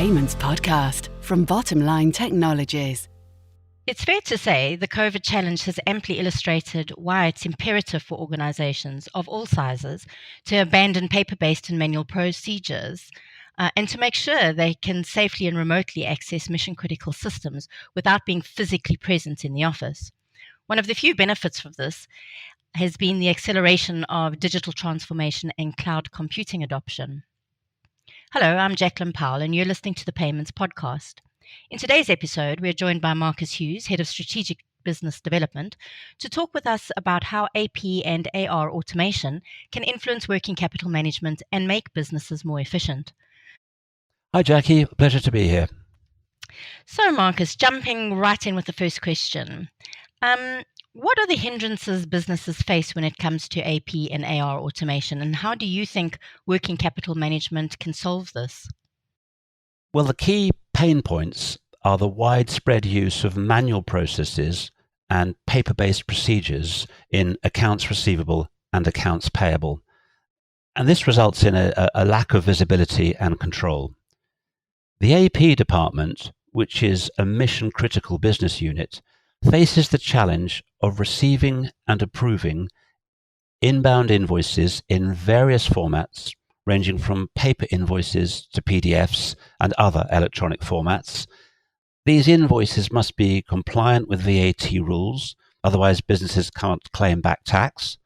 Payments Podcast from Bottomline Technologies. It's fair to say the COVID challenge has amply illustrated why it's imperative for organizations of all sizes to abandon paper-based and manual procedures and to make sure they can safely and remotely access mission-critical systems without being physically present in the office. One of the few benefits of this has been the acceleration of digital transformation and cloud computing adoption. Hello, I'm Jacqueline Powell, and you're listening to the Payments Podcast. In today's episode, we're joined by Marcus Hughes, Head of Strategic Business Development, to talk with us about how AP and AR automation can influence working capital management and make businesses more efficient. Hi, Jackie. Pleasure to be here. So, Marcus, jumping right in with the first question. What are the hindrances businesses face when it comes to AP and AR automation, and how do you think working capital management can solve this? Well, the key pain points are the widespread use of manual processes and paper-based procedures in accounts receivable and accounts payable. And this results in a lack of visibility and control. The AP department, which is a mission-critical business unit, faces the challenge of receiving and approving inbound invoices in various formats, ranging from paper invoices to PDFs and other electronic formats. These invoices must be compliant with VAT rules, otherwise businesses can't claim back tax.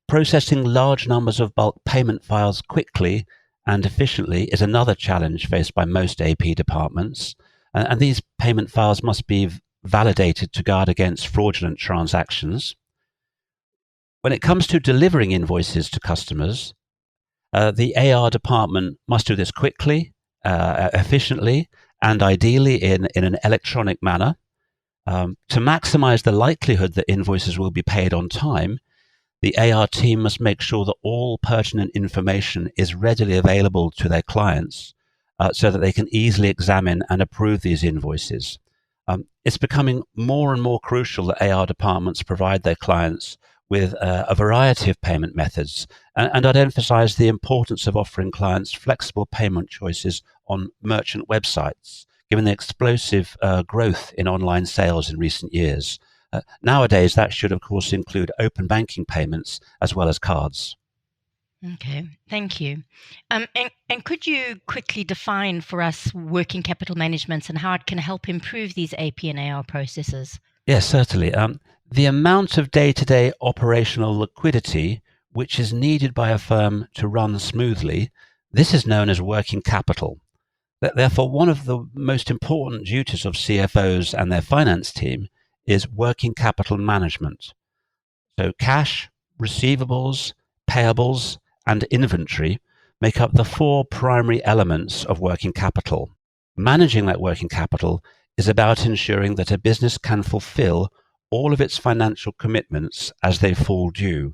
Processing large numbers of bulk payment files quickly and efficiently is another challenge faced by most AP departments, and these payment files must be validated to guard against fraudulent transactions. When it comes to delivering invoices to customers, the AR department must do this quickly, efficiently, and ideally in an electronic manner. To maximize the likelihood that invoices will be paid on time, the AR team must make sure that all pertinent information is readily available to their clients so that they can easily examine and approve these invoices. It's becoming more and more crucial that AR departments provide their clients with a variety of payment methods. And I'd emphasize the importance of offering clients flexible payment choices on merchant websites, given the explosive growth in online sales in recent years. Nowadays, that should, of course, include open banking payments as well as cards. Okay, thank you. And could you quickly define for us working capital management and how it can help improve these AP and AR processes? Yes, certainly. The amount of day-to-day operational liquidity which is needed by a firm to run smoothly, this is known as working capital. Therefore, one of the most important duties of CFOs and their finance team is working capital management. So cash, receivables, payables, and inventory make up the four primary elements of working capital. Managing that working capital is about ensuring that a business can fulfill all of its financial commitments as they fall due,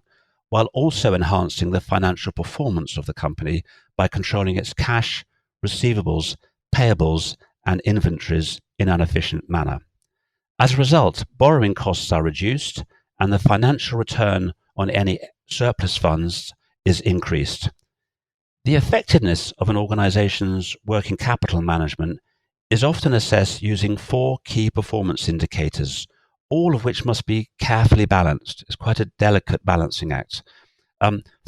while also enhancing the financial performance of the company by controlling its cash, receivables, payables, and inventories in an efficient manner. As a result, borrowing costs are reduced and the financial return on any surplus funds is increased. The effectiveness of an organization's working capital management is often assessed using four key performance indicators, all of which must be carefully balanced. It's quite a delicate balancing act.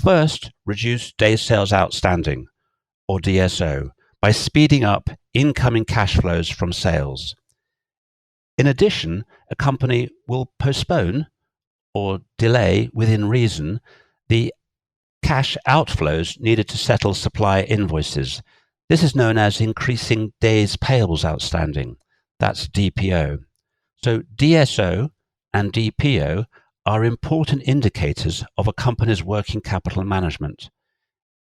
First, reduce days sales outstanding, or DSO, by speeding up incoming cash flows from sales. In addition, a company will postpone or delay within reason the cash outflows needed to settle supplier invoices. This is known as increasing days payables outstanding. That's DPO. So DSO and DPO are important indicators of a company's working capital management.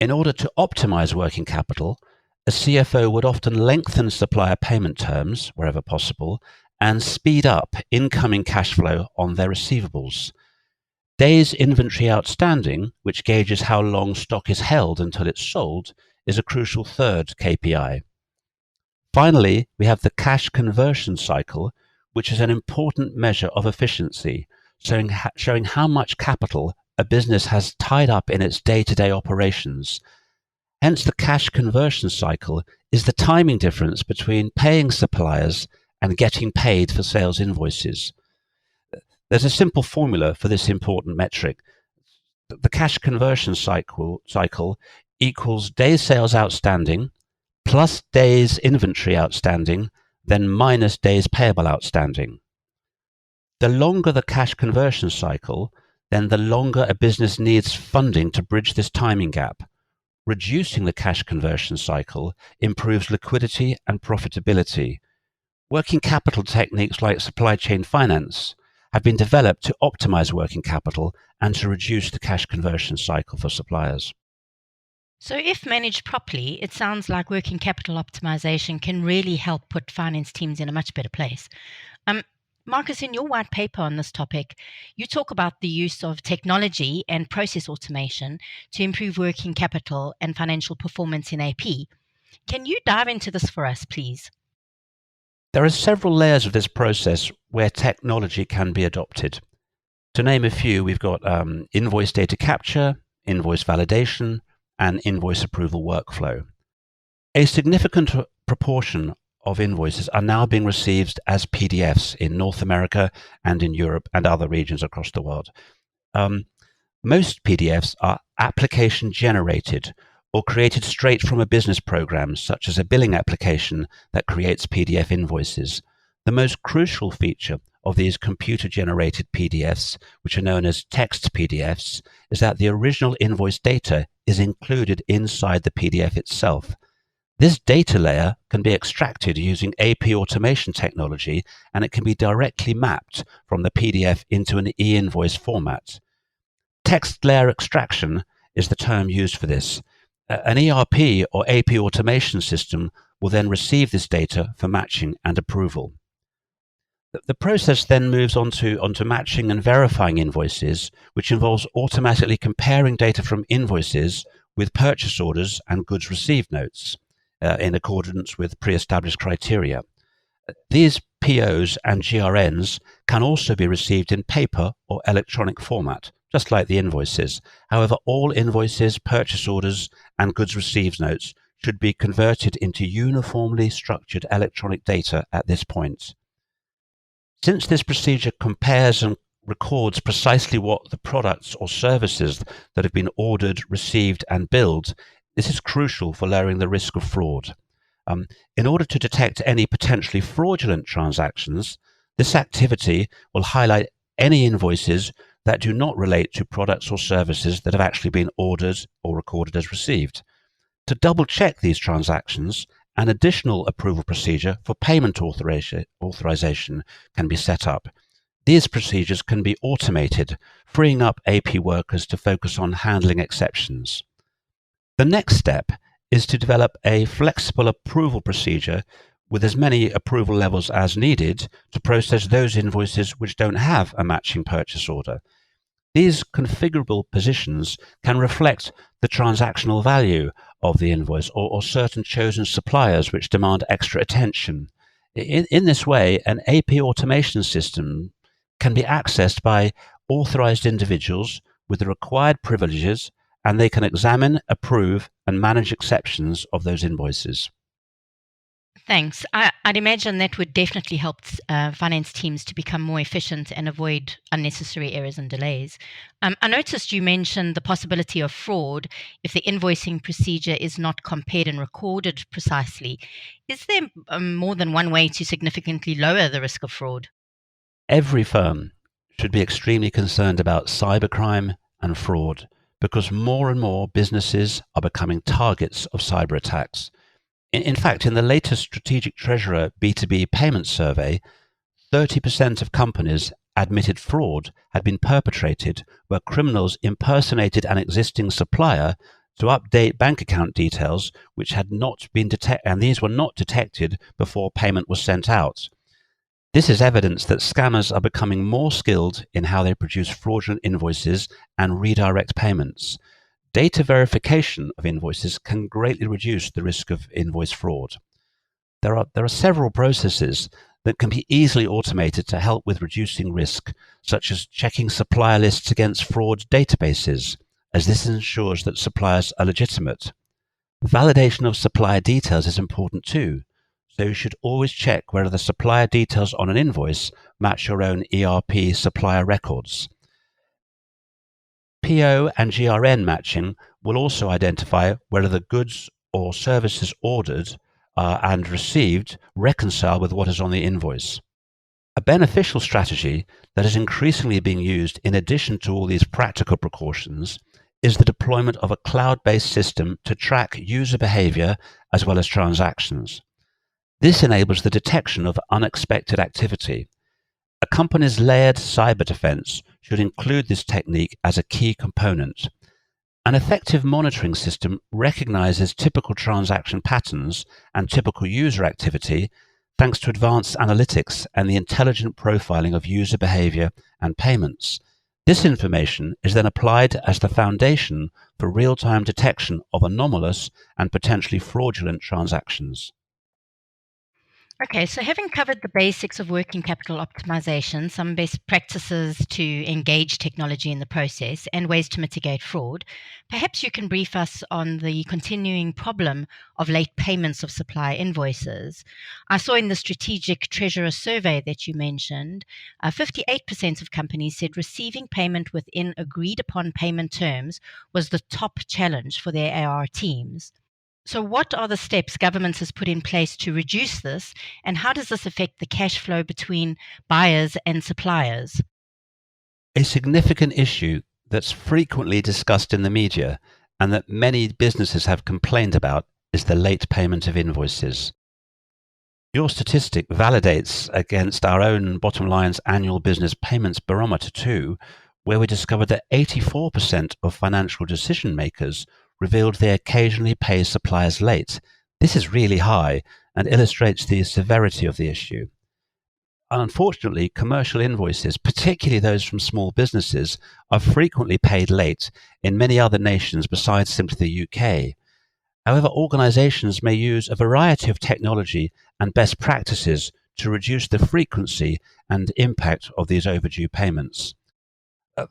In order to optimize working capital, a CFO would often lengthen supplier payment terms wherever possible and speed up incoming cash flow on their receivables. Days inventory outstanding, which gauges how long stock is held until it's sold, is a crucial third KPI. Finally, we have the cash conversion cycle, which is an important measure of efficiency, showing how much capital a business has tied up in its day-to-day operations. Hence, the cash conversion cycle is the timing difference between paying suppliers and getting paid for sales invoices. There's a simple formula for this important metric. The cash conversion cycle equals days sales outstanding plus days inventory outstanding, then minus days payable outstanding. The longer the cash conversion cycle, then the longer a business needs funding to bridge this timing gap. Reducing the cash conversion cycle improves liquidity and profitability. Working capital techniques like supply chain finance have been developed to optimize working capital and to reduce the cash conversion cycle for suppliers. So if managed properly, it sounds like working capital optimization can really help put finance teams in a much better place. Marcus, in your white paper on this topic, you talk about the use of technology and process automation to improve working capital and financial performance in AP. Can you dive into this for us, please? There are several layers of this process where technology can be adopted. To name a few, we've got invoice data capture, invoice validation, and invoice approval workflow. A significant proportion of invoices are now being received as PDFs in North America and in Europe and other regions across the world. Most PDFs are application generated or created straight from a business program, such as a billing application that creates PDF invoices. The most crucial feature of these computer-generated PDFs, which are known as text PDFs, is that the original invoice data is included inside the PDF itself. This data layer can be extracted using AP automation technology, and it can be directly mapped from the PDF into an e-invoice format. Text layer extraction is the term used for this. An ERP or AP automation system will then receive this data for matching and approval. The process then moves onto matching and verifying invoices, which involves automatically comparing data from invoices with purchase orders and goods received notes in accordance with pre-established criteria. These POs and GRNs can also be received in paper or electronic format, just like the invoices. However, all invoices, purchase orders, and goods received notes should be converted into uniformly structured electronic data at this point. Since this procedure compares and records precisely what the products or services that have been ordered, received, and billed, this is crucial for lowering the risk of fraud. In order to detect any potentially fraudulent transactions, this activity will highlight any invoices that do not relate to products or services that have actually been ordered or recorded as received. To double-check these transactions, an additional approval procedure for payment authorization can be set up. These procedures can be automated, freeing up AP workers to focus on handling exceptions. The next step is to develop a flexible approval procedure with as many approval levels as needed to process those invoices which don't have a matching purchase order. These configurable positions can reflect the transactional value of the invoice or certain chosen suppliers which demand extra attention. In this way, an AP automation system can be accessed by authorized individuals with the required privileges, and they can examine, approve, and manage exceptions of those invoices. Thanks. I'd imagine that would definitely help finance teams to become more efficient and avoid unnecessary errors and delays. I noticed you mentioned the possibility of fraud if the invoicing procedure is not compared and recorded precisely. Is there more than one way to significantly lower the risk of fraud? Every firm should be extremely concerned about cybercrime and fraud because more and more businesses are becoming targets of cyber attacks. In fact, in the latest Strategic Treasurer B2B payment survey, 30% of companies admitted fraud had been perpetrated where criminals impersonated an existing supplier to update bank account details which had not been detected, and these were not detected before payment was sent out. This is evidence that scammers are becoming more skilled in how they produce fraudulent invoices and redirect payments. Data verification of invoices can greatly reduce the risk of invoice fraud. There are several processes that can be easily automated to help with reducing risk, such as checking supplier lists against fraud databases, as this ensures that suppliers are legitimate. Validation of supplier details is important too, so you should always check whether the supplier details on an invoice match your own ERP supplier records. PO and GRN matching will also identify whether the goods or services ordered and received reconcile with what is on the invoice. A beneficial strategy that is increasingly being used in addition to all these practical precautions is the deployment of a cloud-based system to track user behavior as well as transactions. This enables the detection of unexpected activity. A company's layered cyber defense should include this technique as a key component. An effective monitoring system recognizes typical transaction patterns and typical user activity thanks to advanced analytics and the intelligent profiling of user behavior and payments. This information is then applied as the foundation for real-time detection of anomalous and potentially fraudulent transactions. Okay, so having covered the basics of working capital optimization, some best practices to engage technology in the process, and ways to mitigate fraud, perhaps you can brief us on the continuing problem of late payments of supply invoices. I saw in the Strategic Treasurer survey that you mentioned, 58% of companies said receiving payment within agreed upon payment terms was the top challenge for their AR teams. So, what are the steps governments has put in place to reduce this, and how does this affect the cash flow between buyers and suppliers? A significant issue that's frequently discussed in the media and that many businesses have complained about is the late payment of invoices. Your statistic validates against our own Bottomline's annual business payments barometer too, where we discovered that 84% of financial decision makers revealed they occasionally pay suppliers late. This is really high and illustrates the severity of the issue. Unfortunately, commercial invoices, particularly those from small businesses, are frequently paid late in many other nations besides simply the UK. However, organizations may use a variety of technology and best practices to reduce the frequency and impact of these overdue payments.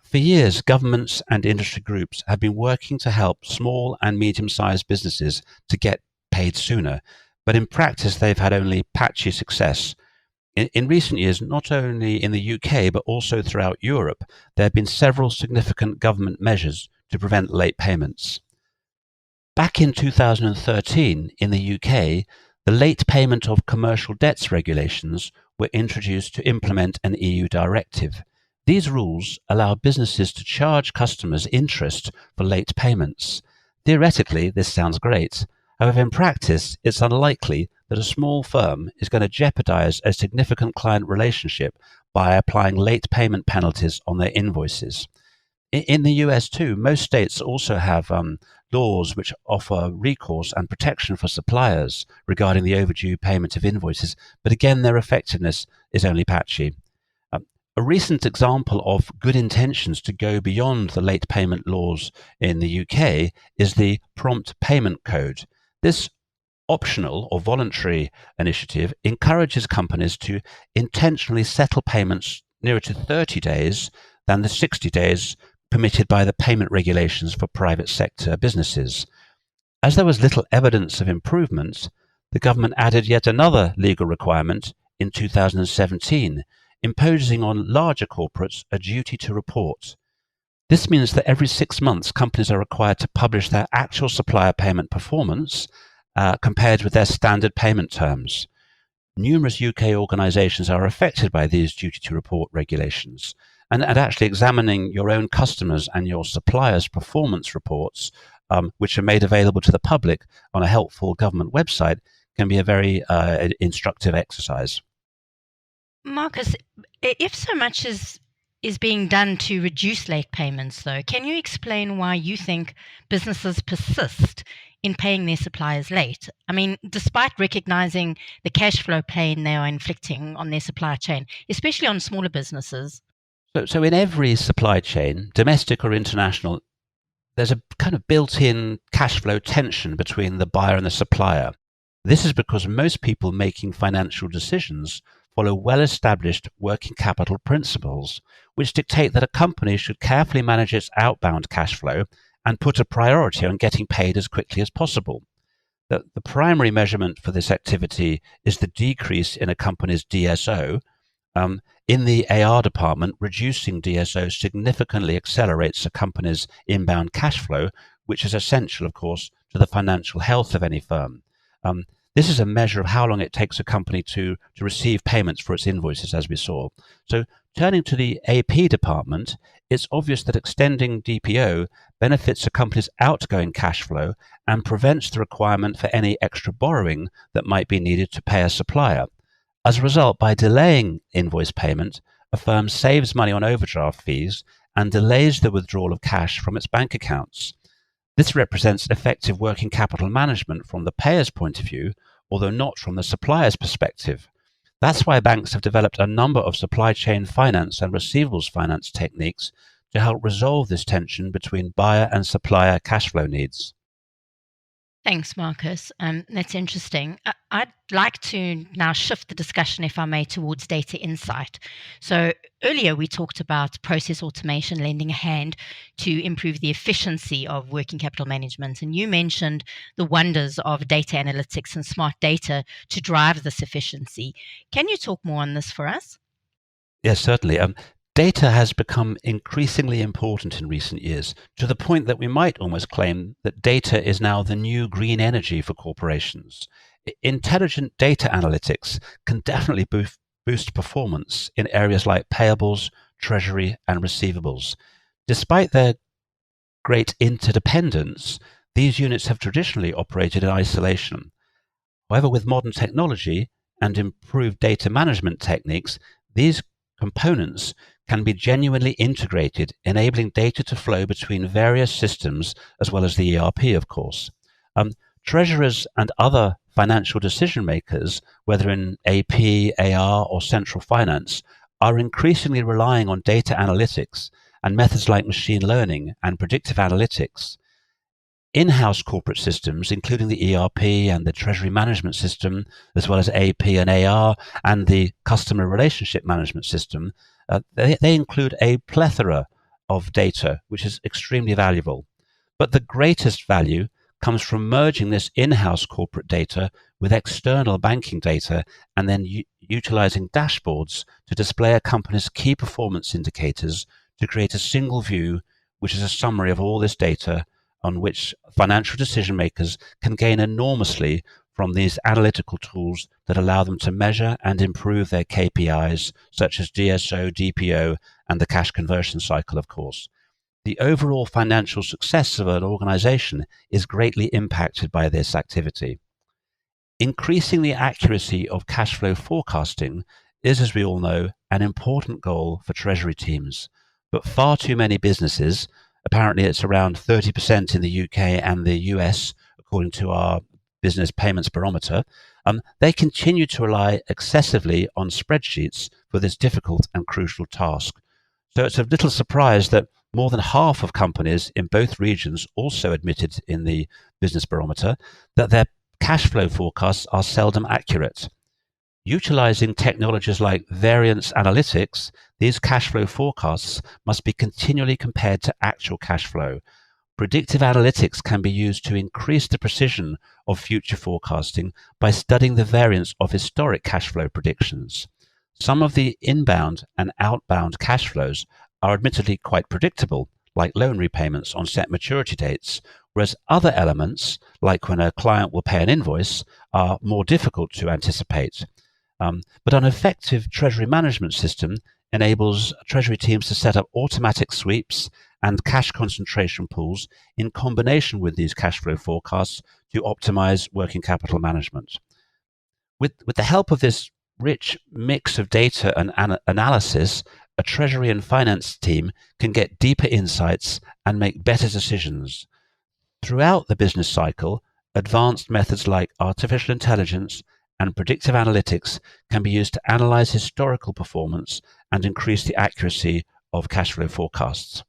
For years, governments and industry groups have been working to help small and medium-sized businesses to get paid sooner, but in practice they've had only patchy success. In recent years, not only in the UK but also throughout Europe, there have been several significant government measures to prevent late payments. Back in 2013, in the UK, the late payment of commercial debts regulations were introduced to implement an EU directive. These rules allow businesses to charge customers interest for late payments. Theoretically, this sounds great. However, in practice, it's unlikely that a small firm is going to jeopardize a significant client relationship by applying late payment penalties on their invoices. In the US too, most states also have laws which offer recourse and protection for suppliers regarding the overdue payment of invoices, but again, their effectiveness is only patchy. A recent example of good intentions to go beyond the late payment laws in the UK is the Prompt Payment Code. This optional or voluntary initiative encourages companies to intentionally settle payments nearer to 30 days than the 60 days permitted by the payment regulations for private sector businesses. As there was little evidence of improvement, the government added yet another legal requirement in 2017, imposing on larger corporates a duty to report. This means that every 6 months, companies are required to publish their actual supplier payment performance compared with their standard payment terms. Numerous UK organisations are affected by these duty to report regulations, and actually examining your own customers and your suppliers' performance reports, which are made available to the public on a helpful government website, can be a very instructive exercise. Marcus, if so much is being done to reduce late payments, though, can you explain why you think businesses persist in paying their suppliers late? I mean, despite recognizing the cash flow pain they are inflicting on their supply chain, especially on smaller businesses. So in every supply chain, domestic or international, there's a kind of built-in cash flow tension between the buyer and the supplier. This is because most people making financial decisions follow well-established working capital principles, which dictate that a company should carefully manage its outbound cash flow and put a priority on getting paid as quickly as possible. The primary measurement for this activity is the decrease in a company's DSO. In the AR department, reducing DSO significantly accelerates a company's inbound cash flow, which is essential, of course, to the financial health of any firm. This is a measure of how long it takes a company to receive payments for its invoices, as we saw. So turning to the AP department, it's obvious that extending DPO benefits a company's outgoing cash flow and prevents the requirement for any extra borrowing that might be needed to pay a supplier. As a result, by delaying invoice payment, a firm saves money on overdraft fees and delays the withdrawal of cash from its bank accounts. This represents effective working capital management from the payer's point of view, although not from the supplier's perspective. That's why banks have developed a number of supply chain finance and receivables finance techniques to help resolve this tension between buyer and supplier cash flow needs. Thanks, Marcus. That's interesting. I'd like to now shift the discussion, if I may, towards data insight. So earlier we talked about process automation lending a hand to improve the efficiency of working capital management. And you mentioned the wonders of data analytics and smart data to drive this efficiency. Can you talk more on this for us? Yes, certainly. Data has become increasingly important in recent years, to the point that we might almost claim that data is now the new green energy for corporations. Intelligent data analytics can definitely boost performance in areas like payables, treasury, and receivables. Despite their great interdependence, these units have traditionally operated in isolation. However, with modern technology and improved data management techniques, these components can be genuinely integrated, enabling data to flow between various systems as well as the ERP, of course. Treasurers and other financial decision makers, whether in AP, AR, or central finance, are increasingly relying on data analytics and methods like machine learning and predictive analytics. In-house corporate systems, including the ERP and the treasury management system, as well as AP and AR and the customer relationship management system, they include a plethora of data, which is extremely valuable. But the greatest value comes from merging this in-house corporate data with external banking data and then utilizing dashboards to display a company's key performance indicators to create a single view, which is a summary of all this data on which financial decision makers can gain enormously from these analytical tools that allow them to measure and improve their KPIs, such as DSO, DPO, and the cash conversion cycle, of course. The overall financial success of an organization is greatly impacted by this activity. Increasing the accuracy of cash flow forecasting is, as we all know, an important goal for treasury teams. But far too many businesses, apparently it's around 30% in the UK and the US, according to our Business Payments Barometer, they continue to rely excessively on spreadsheets for this difficult and crucial task. So it's of little surprise that more than half of companies in both regions also admitted in the Business Barometer that their cash flow forecasts are seldom accurate. Utilizing technologies like variance analytics, these cash flow forecasts must be continually compared to actual cash flow. Predictive analytics can be used to increase the precision of future forecasting by studying the variance of historic cash flow predictions. Some of the inbound and outbound cash flows are admittedly quite predictable, like loan repayments on set maturity dates, whereas other elements, like when a client will pay an invoice, are more difficult to anticipate. But an effective treasury management system enables treasury teams to set up automatic sweeps and cash concentration pools in combination with these cash flow forecasts to optimize working capital management. With the help of this rich mix of data and analysis, a treasury and finance team can get deeper insights and make better decisions. Throughout the business cycle, advanced methods like artificial intelligence and predictive analytics can be used to analyze historical performance and increase the accuracy of cash flow forecasts.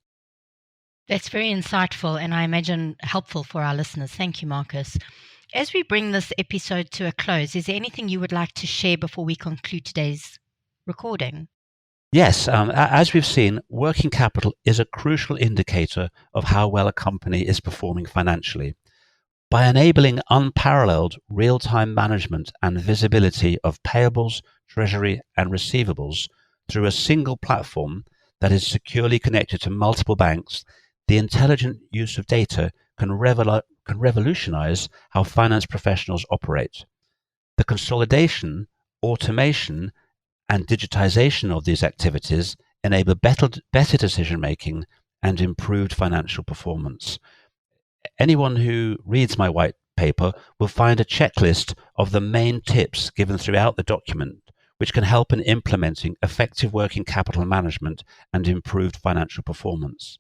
That's very insightful and I imagine helpful for our listeners. Thank you, Marcus. As we bring this episode to a close, is there anything you would like to share before we conclude today's recording? Yes, as we've seen, working capital is a crucial indicator of how well a company is performing financially. By enabling unparalleled real-time management and visibility of payables, treasury, and receivables through a single platform that is securely connected to multiple banks, the intelligent use of data can revolutionize how finance professionals operate. The consolidation, automation, and digitization of these activities enable better decision-making and improved financial performance. Anyone who reads my white paper will find a checklist of the main tips given throughout the document, which can help in implementing effective working capital management and improved financial performance.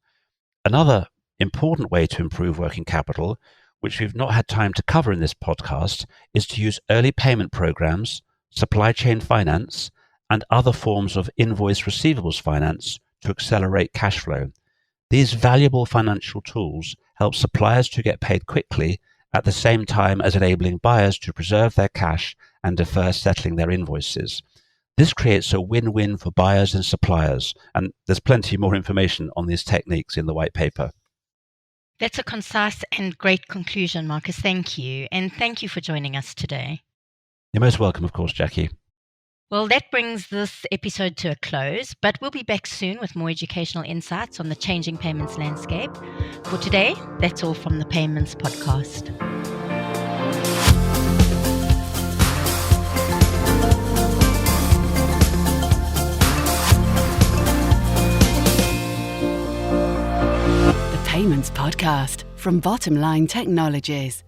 Another important way to improve working capital, which we've not had time to cover in this podcast, is to use early payment programs, supply chain finance, and other forms of invoice receivables finance to accelerate cash flow. These valuable financial tools help suppliers to get paid quickly at the same time as enabling buyers to preserve their cash and defer settling their invoices. This creates a win-win for buyers and suppliers, and there's plenty more information on these techniques in the white paper. That's a concise and great conclusion, Marcus. Thank you. And thank you for joining us today. You're most welcome, of course, Jackie. Well, that brings this episode to a close, but we'll be back soon with more educational insights on the changing payments landscape. For today, that's all from the Payments Podcast. The Payments Podcast from Bottomline Technologies.